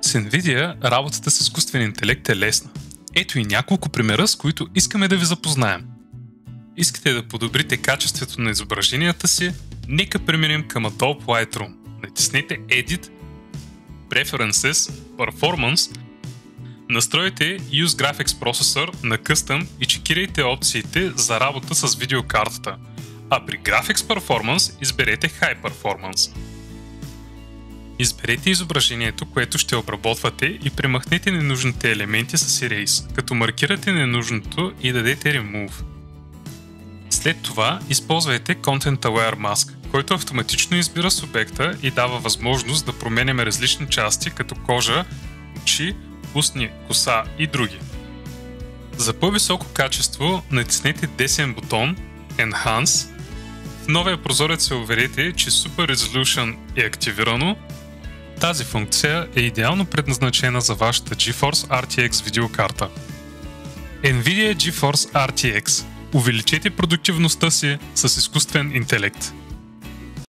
С NVIDIA работата с изкуствен интелект е лесна. Ето и няколко примера, с които искаме да ви запознаем. Искате да подобрите качеството на изображенията си? Нека преминем към Adobe Lightroom. Натиснете Edit, Preferences, Performance, настройте Use Graphics Processor на Custom и чекирайте опциите за работа с видеокартата, а при Graphics Performance изберете High Performance. Изберете изображението, което ще обработвате и премахнете ненужните елементи с Erase, като маркирате ненужното и дадете Remove. След това използвайте Content Aware Mask, който автоматично избира субекта и дава възможност да променяме различни части, като кожа, очи, устни, коса и други. За по-високо качество натиснете десен бутон Enhance. В новия прозорец се уверете, че Super Resolution е активирано. Тази функция е идеално предназначена за вашата GeForce RTX видеокарта. NVIDIA GeForce RTX. Увеличете продуктивността си с изкуствен интелект.